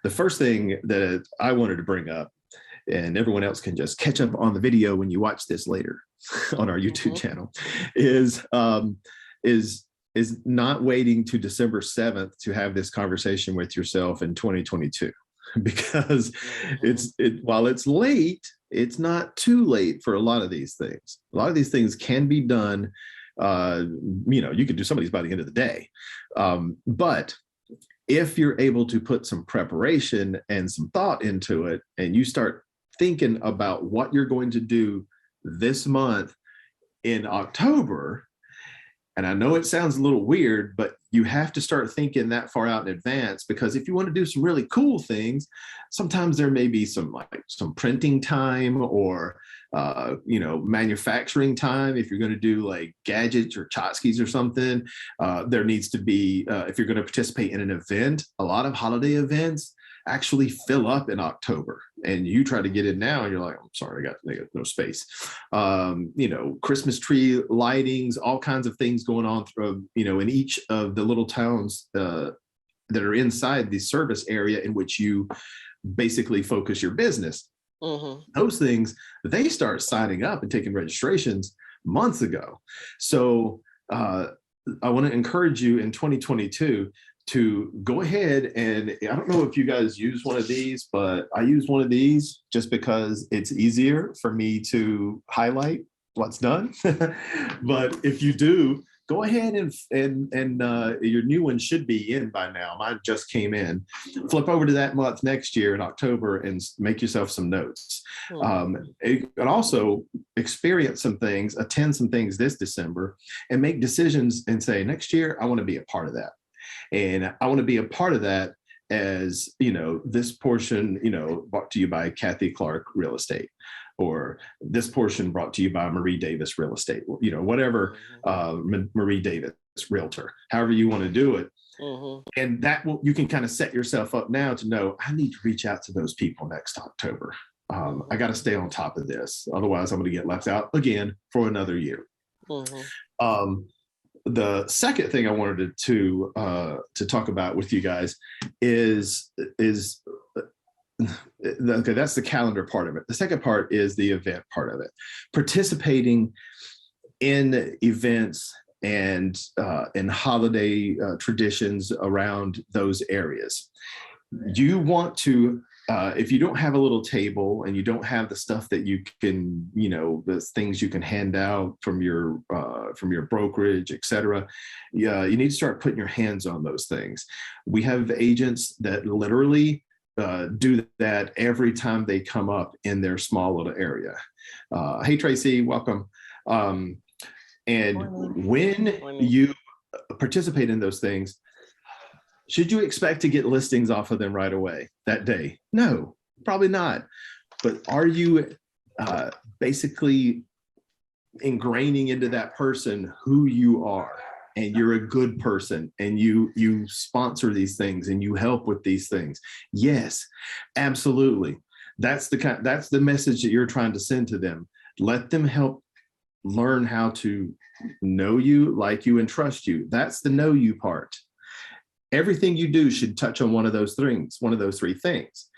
the first thing that I wanted to bring up, and everyone else can just catch up on the video when you watch this later on our YouTube channel, is not waiting to December 7th to have this conversation with yourself in 2022, because while it's late, it's not too late for a lot of these things. A lot of these things can be done. You could do some of these by the end of the day, but if you're able to put some preparation and some thought into it, and you start thinking about what you're going to do this month in October, and I know it sounds a little weird, but you have to start thinking that far out in advance, because if you want to do some really cool things, sometimes there may be some printing time or manufacturing time. If you're going to do like gadgets or tchotchkes or something, there needs to be, if you're going to participate in an event, a lot of holiday events actually fill up in October, and you try to get in now and you're like, I'm sorry, I got no space. Christmas tree lightings, all kinds of things going on through, in each of the little towns that are inside the service area in which you basically focus your business. Those things, they start signing up and taking registrations months ago. So I want to encourage you in 2022 to go ahead, and I don't know if you guys use one of these, but I use one of these just because it's easier for me to highlight what's done. But if you do, go ahead and your new one should be in by now. Mine just came in. Flip over to that month next year in October and make yourself some notes. And also experience some things, attend some things this December, and make decisions and say, next year, I want to be a part of that. And I want to be a part of that as, this portion, brought to you by Kathy Clark Real Estate, or this portion brought to you by Marie Davis Real Estate, whatever, Marie Davis Realtor, however you want to do it. And that you can kind of set yourself up now to know, I need to reach out to those people next October. I got to stay on top of this. Otherwise, I'm going to get left out again for another year. The second thing I wanted to talk about with you guys is okay, that's the calendar part of it. The second part is the event part of it. Participating in events and in holiday traditions around those areas. You want to, if you don't have a little table and you don't have the stuff that you can, the things you can hand out from your brokerage, et cetera, you need to start putting your hands on those things. We have agents that literally do that every time they come up in their small little area. Hey, Tracy, welcome. And when you participate in those things, should you expect to get listings off of them right away that day? No, probably not. But are you basically ingraining into that person who you are, and you're a good person, and you sponsor these things and you help with these things? Yes, absolutely. That's the message that you're trying to send to them. Let them help learn how to know you, like you, and trust you. That's the know you part. Everything you do should touch on one of those things, one of those three things.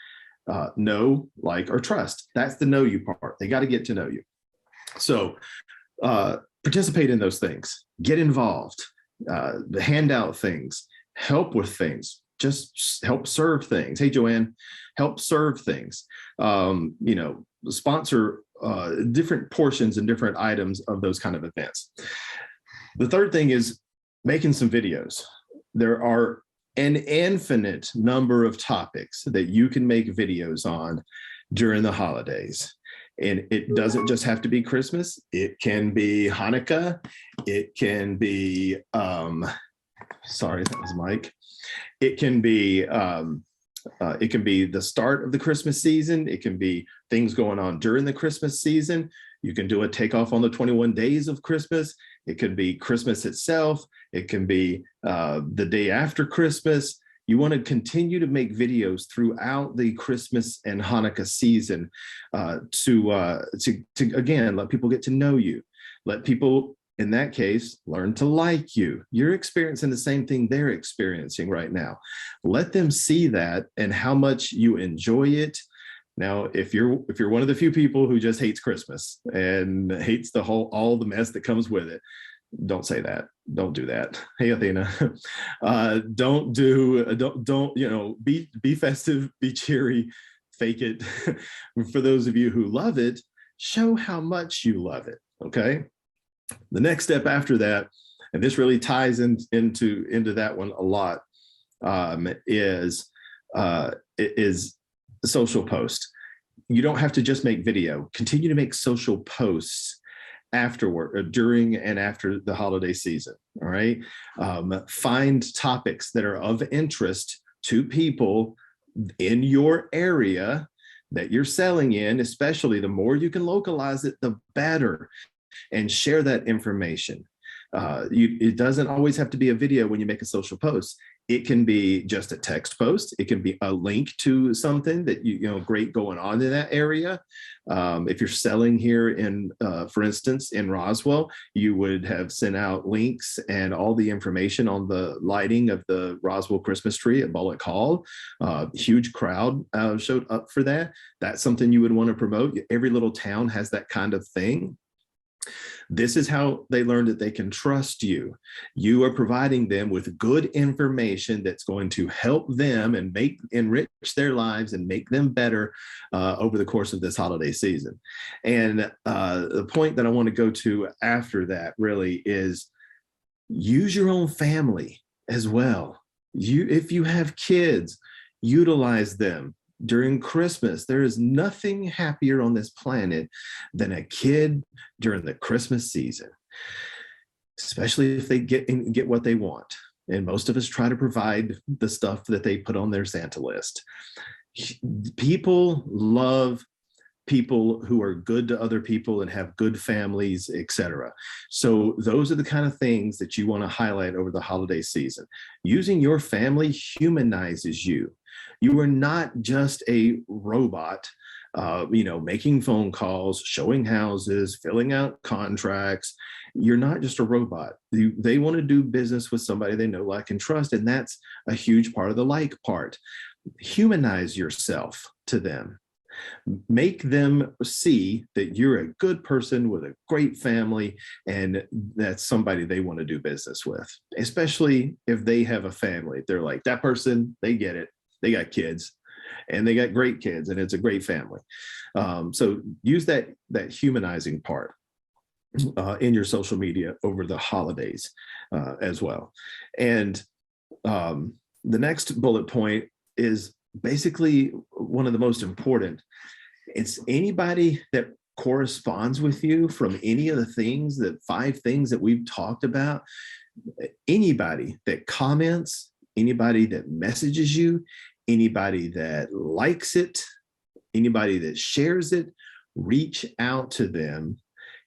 Know, like, or trust. That's the know you part. They got to get to know you. So participate in those things. Get involved. Hand out things. Help with things. Just help serve things. Hey, Joanne, help serve things. Sponsor different portions and different items of those kind of events. The third thing is making some videos. There are an infinite number of topics that you can make videos on during the holidays. And it doesn't just have to be Christmas. It can be Hanukkah. It can be, sorry, that was Mike. It can be the start of the Christmas season. It can be things going on during the Christmas season. You can do a takeoff on the 21 days of Christmas. It could be Christmas itself. It can be the day after Christmas. You want to continue to make videos throughout the Christmas and Hanukkah season to again, let people get to know you. Let people In that case, learn to like you. You're experiencing the same thing they're experiencing right now. Let them see that and how much you enjoy it. Now, if you're one of the few people who just hates Christmas and hates the whole all the mess that comes with it, don't say that. Don't do that. Hey, Athena, don't be festive, be cheery, fake it. For those of you who love it, show how much you love it. Okay. The next step after that, and this really ties into that one a lot, is social post. You don't have to just make video. Continue to make social posts afterward, during and after the holiday season. All right. Find topics that are of interest to people in your area that you're selling in, especially the more you can localize it, the better, and share that information. It doesn't always have to be a video when you make a social post. It can be just a text post. It can be a link to something that great going on in that area. If you're selling here for instance, in Roswell, you would have sent out links and all the information on the lighting of the Roswell Christmas tree at Bullock Hall. Huge crowd showed up for that. That's something you would want to promote. Every little town has that kind of thing. This is how they learn that they can trust you. You are providing them with good information that's going to help them and enrich their lives and make them better over the course of this holiday season. And the point that I want to go to after that really is use your own family as well. If you have kids, utilize them. During Christmas, there is nothing happier on this planet than a kid during the Christmas season, especially if they get what they want. And most of us try to provide the stuff that they put on their Santa list. People love people who are good to other people and have good families, etc. So those are the kind of things that you want to highlight over the holiday season. Using your family humanizes you. You are not just a robot, making phone calls, showing houses, filling out contracts. You're not just a robot. They want to do business with somebody they know, like, and trust. And that's a huge part of the like part. Humanize yourself to them. Make them see that you're a good person with a great family, and that's somebody they want to do business with, especially if they have a family. They're like, that person, they get it. They got kids and they got great kids and it's a great family. So use that humanizing part in your social media over the holidays as well. And the next bullet point is basically one of the most important. It's anybody that corresponds with you from any of the 5 things that we've talked about. Anybody that comments, anybody that messages you, anybody that likes it, anybody that shares it, reach out to them,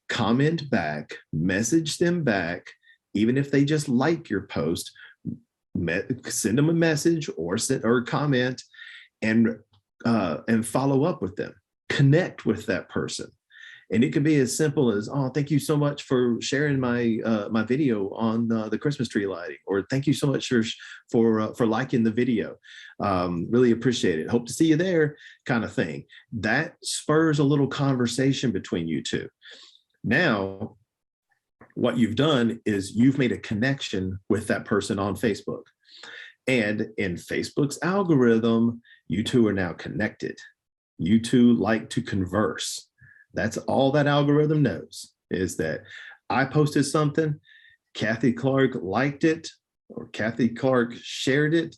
comment back, message them back, even if they just like your post, send them a message or comment, and follow up with them. Connect with that person. And it can be as simple as, oh, thank you so much for sharing my video on the Christmas tree lighting, or thank you so much for liking the video. Really appreciate it. Hope to see you there, kind of thing. That spurs a little conversation between you two. Now, what you've done is you've made a connection with that person on Facebook. And in Facebook's algorithm, you two are now connected. You two like to converse. That's all that algorithm knows, is that I posted something, Kathy Clark liked it, or Kathy Clark shared it,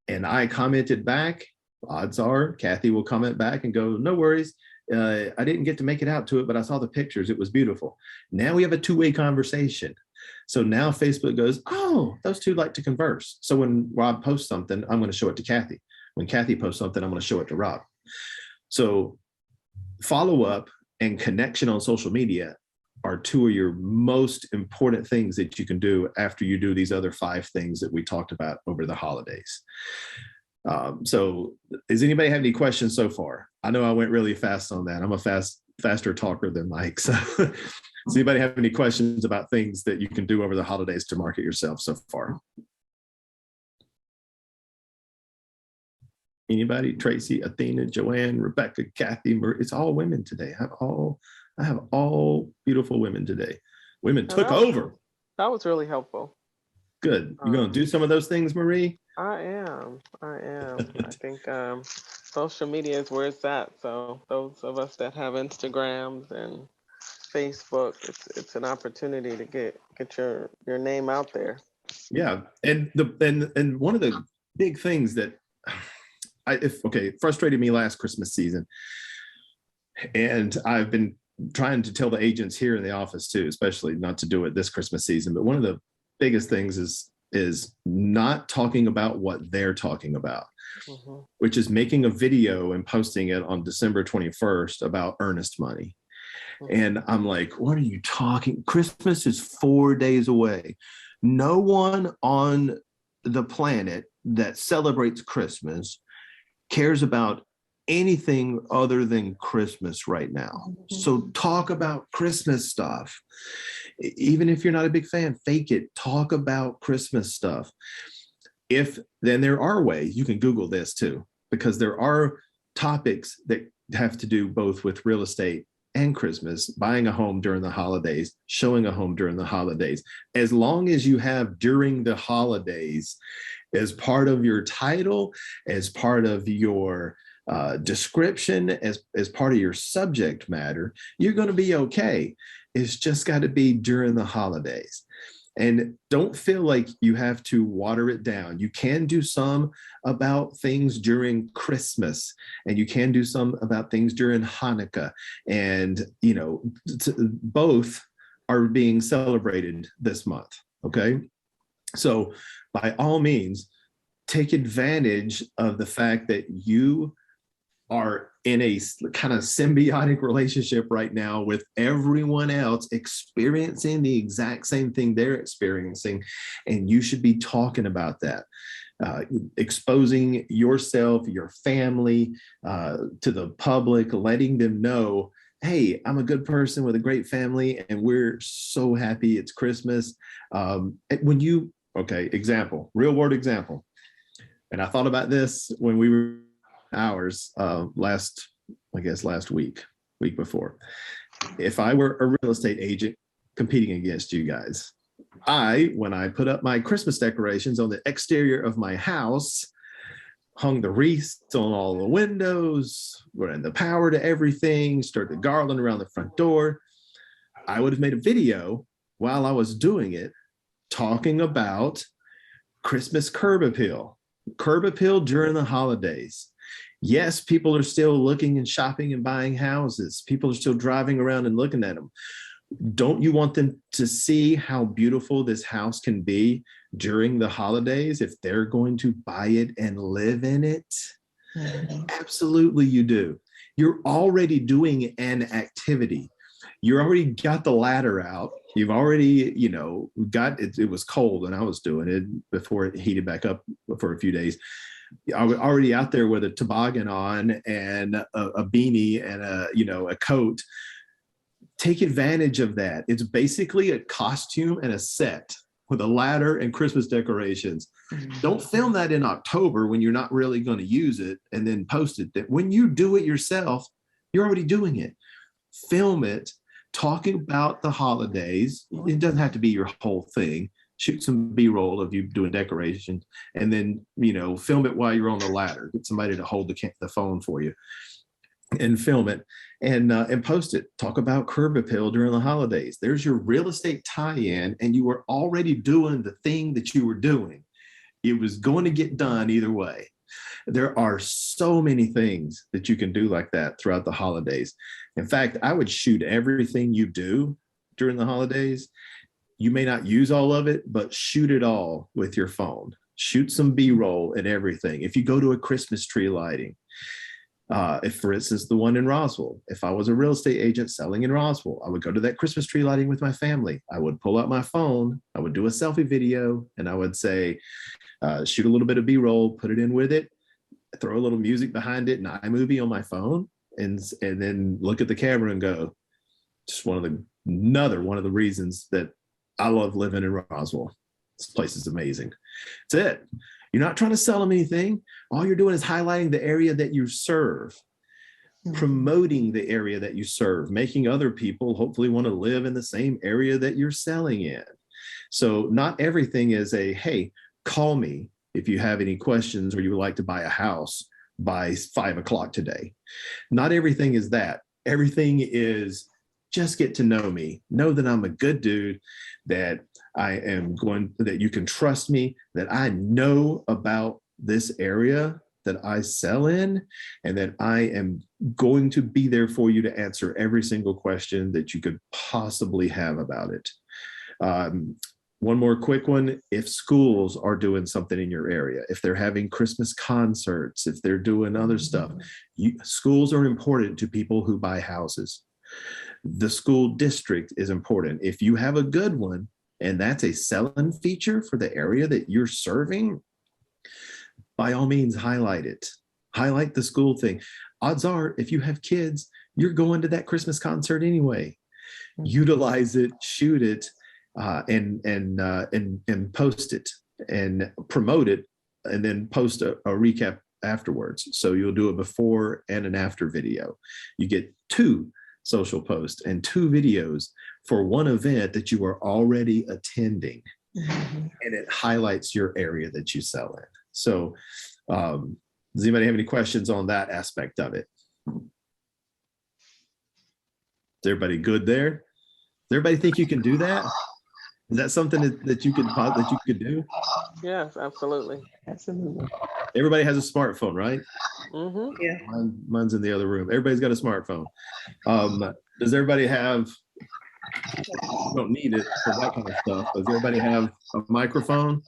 and I commented back. Odds are Kathy will comment back and go, no worries. I didn't get to make it out to it, but I saw the pictures. It was beautiful. Now we have a two-way conversation. So now Facebook goes, oh, those two like to converse. So when Rob posts something, I'm going to show it to Kathy. When Kathy posts something, I'm going to show it to Rob. So follow up and connection on social media are 2 of your most important things that you can do after you do these other 5 things that we talked about over the holidays. So does anybody have any questions so far? I know I went really fast on that. I'm a faster talker than Mike. So Does anybody have any questions about things that you can do over the holidays to market yourself so far? Anybody? Tracy, Athena, Joanne, Rebecca, Kathy, Marie. It's all women today. I have all beautiful women today. Women took over. That was really helpful. Good. You gonna do some of those things, Marie? I am. I think social media is where it's at. So those of us that have Instagrams and Facebook, it's an opportunity to get your name out there. Yeah, and one of the big things that frustrated me last Christmas season, and I've been trying to tell the agents here in the office too, especially not to do it this Christmas season, but one of the biggest things is not talking about what they're talking about, which is making a video and posting it on December 21st about earnest money. And I'm like, what are you talking? Christmas is 4 days away. No one on the planet that celebrates Christmas cares about anything other than Christmas right now. So talk about Christmas stuff. Even if you're not a big fan, fake it. Talk about Christmas stuff. Then there are ways, you can Google this too, because there are topics that have to do both with real estate and Christmas, buying a home during the holidays, showing a home during the holidays. As long as you have during the holidays as part of your title, as part of your description, as part of your subject matter, you're going to be okay. It's just got to be during the holidays. And don't feel like you have to water it down. You can do some about things during Christmas, and you can do some about things during Hanukkah. And, both are being celebrated this month. Okay. So by all means, take advantage of the fact that you are in a kind of symbiotic relationship right now with everyone else experiencing the exact same thing they're experiencing. And you should be talking about that, exposing yourself, your family, to the public, letting them know, hey, I'm a good person with a great family, and we're so happy it's Christmas. Example, real world example. And I thought about this when we were hours last week before. If I were a real estate agent competing against you guys, when I put up my Christmas decorations on the exterior of my house, hung the wreaths on all the windows, ran the power to everything, started the garland around the front door, I would have made a video while I was doing it talking about Christmas curb appeal during the holidays. Yes, people are still looking and shopping and buying houses. People are still driving around and looking at them. Don't you want them to see how beautiful this house can be during the holidays if they're going to buy it and live in it? Absolutely, you do. You're already doing an activity. You already got the ladder out. You've already, got it. It was cold when I was doing it before it heated back up for a few days. I was already out there with a toboggan on and a beanie and a coat. Take advantage of that. It's basically a costume and a set with a ladder and Christmas decorations. Don't film that in October when you're not really going to use it and then post it. When you do it yourself, you're already doing it. Film it, talking about the holidays. It doesn't have to be your whole thing. Shoot some B-roll of you doing decorations, and then film it while you're on the ladder. Get somebody to hold the phone for you and film it and post it. Talk about curb appeal during the holidays. There's your real estate tie-in, and you were already doing the thing that you were doing. It was going to get done either way. There are so many things that you can do like that throughout the holidays. In fact, I would shoot everything you do during the holidays. You may not use all of it, but shoot it all with your phone. Shoot some B-roll and everything. If you go to a Christmas tree lighting, if, for instance, the one in Roswell, if I was a real estate agent selling in Roswell, I would go to that Christmas tree lighting with my family. I would pull out my phone, I would do a selfie video, and I would say, shoot a little bit of B-roll, put it in with it, throw a little music behind it, an iMovie on my phone, and then look at the camera and go, just one of the another one of the reasons that I love living in Roswell. This place is amazing. That's it. You're not trying to sell them anything. All you're doing is highlighting the area that you serve, promoting the area that you serve, making other people hopefully want to live in the same area that you're selling in. So not everything is a, hey, call me if you have any questions or you would like to buy a house by 5 o'clock today. Not everything is that. Everything is just get to know me, know that I'm a good dude, that that you can trust me, that I know about this area that I sell in, and that I am going to be there for you to answer every single question that you could possibly have about it. One more quick one. If schools are doing something in your area, if they're having Christmas concerts, if they're doing other stuff, schools are important to people who buy houses. The school district is important. If you have a good one and that's a selling feature for the area that you're serving, by all means, highlight it. Highlight the school thing. Odds are, if you have kids, you're going to that Christmas concert anyway. Utilize it, shoot it, and post it and promote it, and then post a recap afterwards. So you'll do a before and an after video. You get 2 social posts and 2 videos for one event that you are already attending, and it highlights your area that you sell in. So does anybody have any questions on that aspect of it? Is everybody good there? Does everybody think you can do that? Is that something that you could do? Yes, absolutely. Absolutely. Everybody has a smartphone, right? Yeah. Mine's in the other room. Everybody's got a smartphone. Does everybody have, you don't need it for that kind of stuff. Does everybody have a microphone?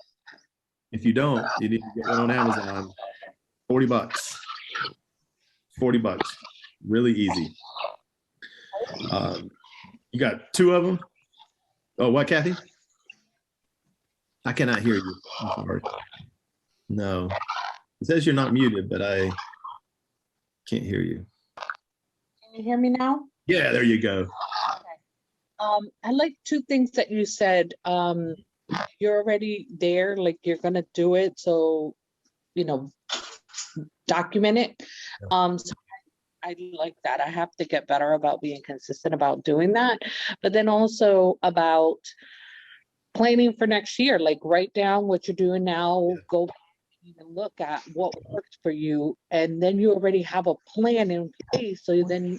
If you don't, you need to get one on Amazon. $40. $40. Really easy. You got 2 of them? Oh, what, Kathy? I cannot hear you. I'm sorry. No. It says you're not muted, but I can't hear you. Can you hear me now? Yeah, there you go. Okay. I like 2 things that you said. You're already there, like you're gonna do it, so document it. So I like that. I have to get better about being consistent about doing that, but then also about planning for next year. Like write down what you're doing now, go back and look at what works for you, and then you already have a plan in place. So then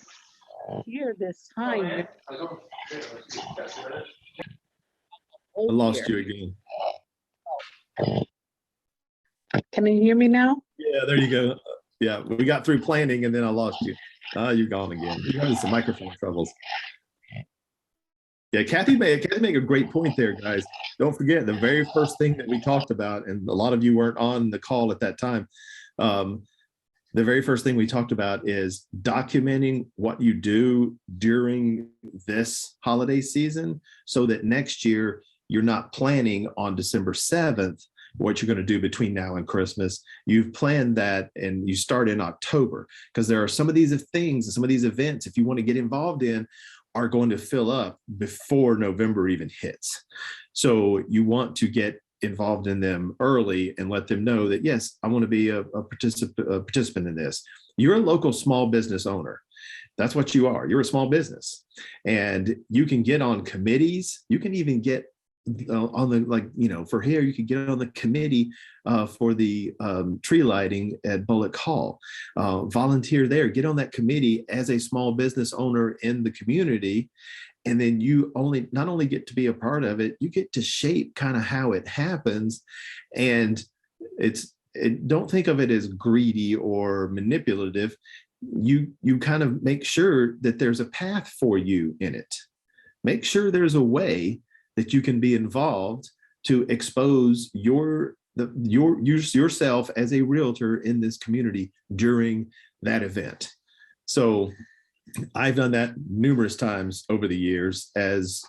here this time, I lost you again. Can you hear me now? Yeah, there you go. Yeah, we got through planning and then I lost you. You're gone again. You're having some microphone troubles. Yeah, Kathy made a great point there, guys. Don't forget the very first thing that we talked about, and a lot of you weren't on the call at that time. The very first thing we talked about is documenting what you do during this holiday season so that next year you're not planning on December 7th what you're going to do between now and Christmas. You've planned that and you start in October, because there are some of these things and some of these events, if you want to get involved in, are going to fill up before November even hits. So you want to get involved in them early and let them know that, yes, I want to be a participant in this. You're a local small business owner. That's what you are. You're a small business, and you can get on committees. You can even get on the, for here, you could get on the committee for the tree lighting at Bullock Hall. Volunteer there, get on that committee as a small business owner in the community. And then you not only get to be a part of it, you get to shape kind of how it happens. And don't think of it as greedy or manipulative. You kind of make sure that there's a path for you in it. Make sure there's a way that you can be involved to expose yourself as a realtor in this community during that event. So I've done that numerous times over the years, as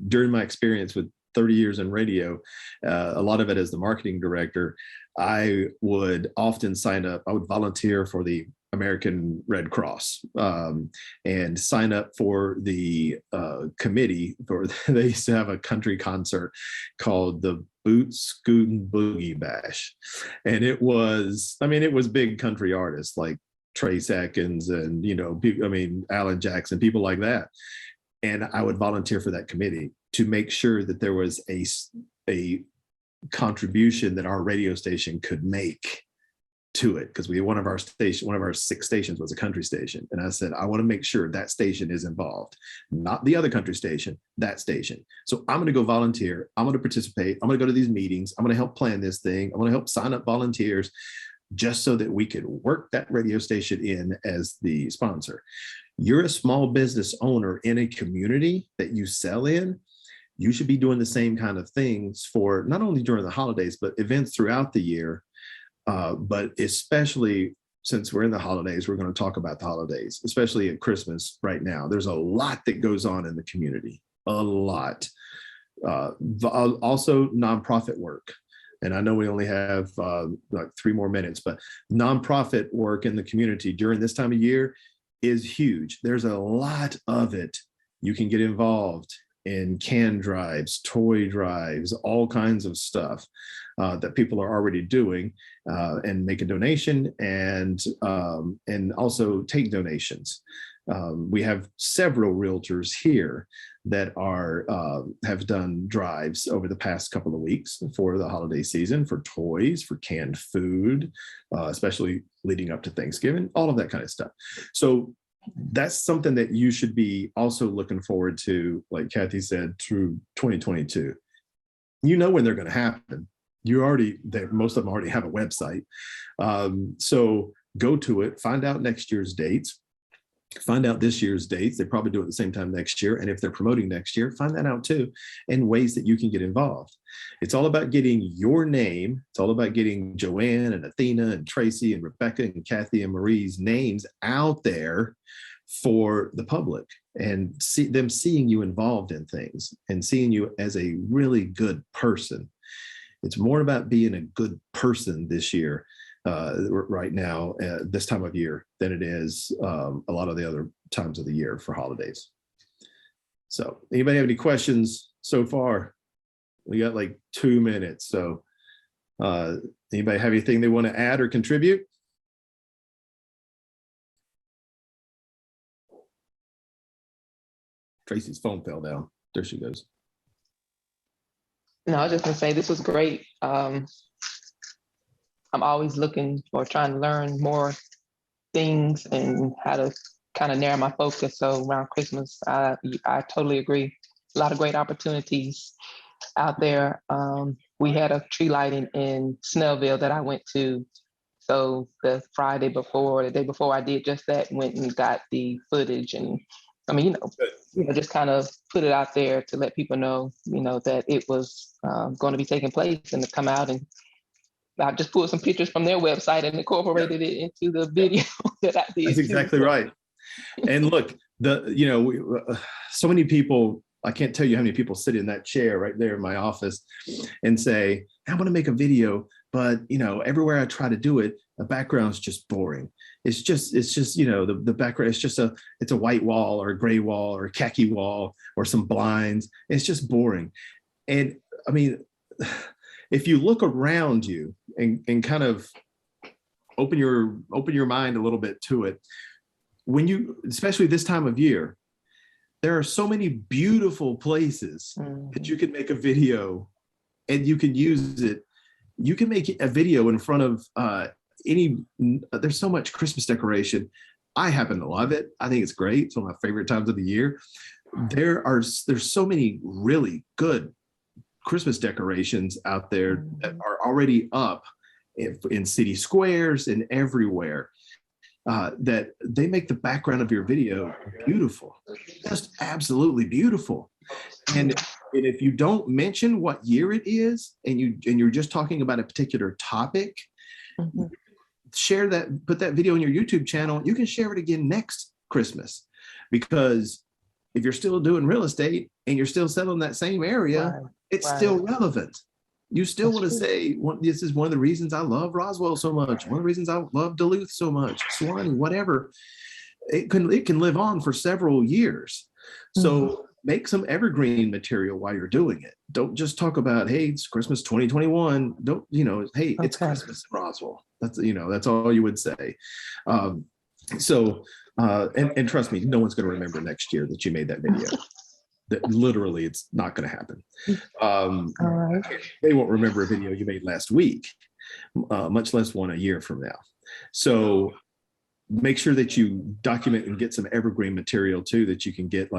during my experience with 30 years in radio, a lot of it as the marketing director. I would often sign up. I would volunteer for the American Red Cross, and sign up for the committee. They used to have a country concert called the Boot Scootin' Boogie Bash, and it was big country artists like Trace Atkins and Alan Jackson, people like that. And I would volunteer for that committee to make sure that there was a contribution that our radio station could make to it, because one of our 6 stations was a country station. And I said, I want to make sure that station is involved, not the other country station, that station. So I'm going to go volunteer. I'm going to participate. I'm going to go to these meetings. I'm going to help plan this thing. I'm going to help sign up volunteers just so that we could work that radio station in as the sponsor. You're a small business owner in a community that you sell in. You should be doing the same kind of things for not only during the holidays, but events throughout the year. But especially since we're in the holidays, we're going to talk about the holidays, especially at Christmas right now. There's a lot that goes on in the community, a lot. Also nonprofit work. And I know we only have like 3 more minutes, but nonprofit work in the community during this time of year is huge. There's a lot of it. You can get involved in can drives, toy drives, all kinds of stuff that people are already doing, and make a donation and also take donations. We have several realtors here that have done drives over the past couple of weeks for the holiday season, for toys, for canned food, especially leading up to Thanksgiving, all of that kind of stuff. So that's something that you should be also looking forward to, like Kathy said, through 2022. You know when they're going to happen. Most of them already have a website. So go to it, find out next year's dates, find out this year's dates. They probably do it at the same time next year. And if they're promoting next year, find that out too, and ways that you can get involved. It's all about getting your name. It's all about getting Joanne and Athena and Tracy and Rebecca and Kathy and Marie's names out there for the public, and them seeing you involved in things and seeing you as a really good person. It's more about being a good person this year, right now, this time of year, than it is a lot of the other times of the year for holidays. So anybody have any questions so far? We got like 2 minutes. So anybody have anything they want to add or contribute? Tracy's phone fell down. There she goes. No, I was just gonna say this was great. I'm always looking or trying to learn more things and how to kind of narrow my focus. So around Christmas, I totally agree. A lot of great opportunities out there. We had a tree lighting in Snellville that I went to. So the Friday before, the day before I did just that, went and got the footage, and I mean, just kind of put it out there to let people know, that it was going to be taking place, and to come out, and I just pulled some pictures from their website and incorporated it into the video that I did. That's exactly right. And look, so many people, I can't tell you how many people sit in that chair right there in my office and say, I want to make a video, but everywhere I try to do it, the background's just boring. It's just the background, it's a white wall or a gray wall or a khaki wall or some blinds. It's just boring. And I mean, if you look around you and kind of open your mind a little bit to it, especially this time of year, there are so many beautiful places that you can make a video and you can use it. You can make a video in front of there's so much Christmas decoration. I happen to love it. I think it's great. It's one of my favorite times of the year. There's so many really good Christmas decorations out there that are already up in city squares and everywhere, that they make the background of your video beautiful, just absolutely beautiful. And if you don't mention what year it is, and you're just talking about a particular topic, share that, put that video on your YouTube channel. You can share it again next Christmas, because if you're still doing real estate and you're still selling that same area, it's still relevant. You still That's want to true. say, this is one of the reasons I love Roswell so much. One of the reasons I love Duluth so much, Suwannee, whatever. It can live on for several years. So make some evergreen material while you're doing it. Don't just talk about, hey, it's Christmas 2021. Don't, hey, it's Okay. Christmas in Roswell. That's all you would say. And trust me, no one's going to remember next year that you made that video. That literally, it's not going to happen. All right. They won't remember a video you made last week, much less one a year from now. So make sure that you document and get some evergreen material too that you can get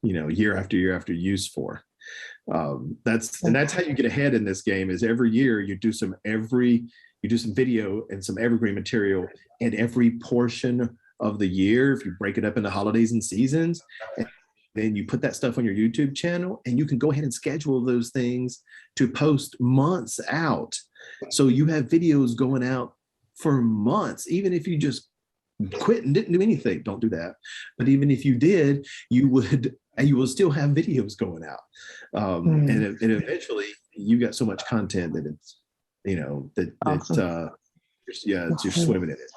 year after year after use for. That's how you get ahead in this game. Is every year you do some video and some evergreen material in every portion of the year. If you break it up into holidays and seasons, and then you put that stuff on your YouTube channel, and you can go ahead and schedule those things to post months out. So you have videos going out for months, even if you just quit and didn't do anything. Don't do that. But even if you did, you will still have videos going out. And eventually you got so much content that it's, Awesome. you're swimming in it.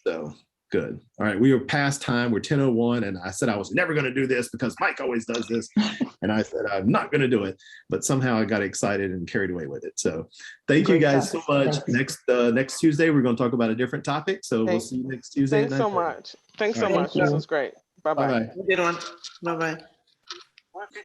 So good. All right. We are past time. We're 10:01. And I said I was never going to do this because Mike always does this. And I said, I'm not going to do it. But somehow I got excited and carried away with it. So thank you guys so much. Next Tuesday, we're going to talk about a different topic. So we'll see you next Tuesday. Thanks so much. Thanks so much. This was great. Bye-bye. Bye-bye. Good one. Bye-bye.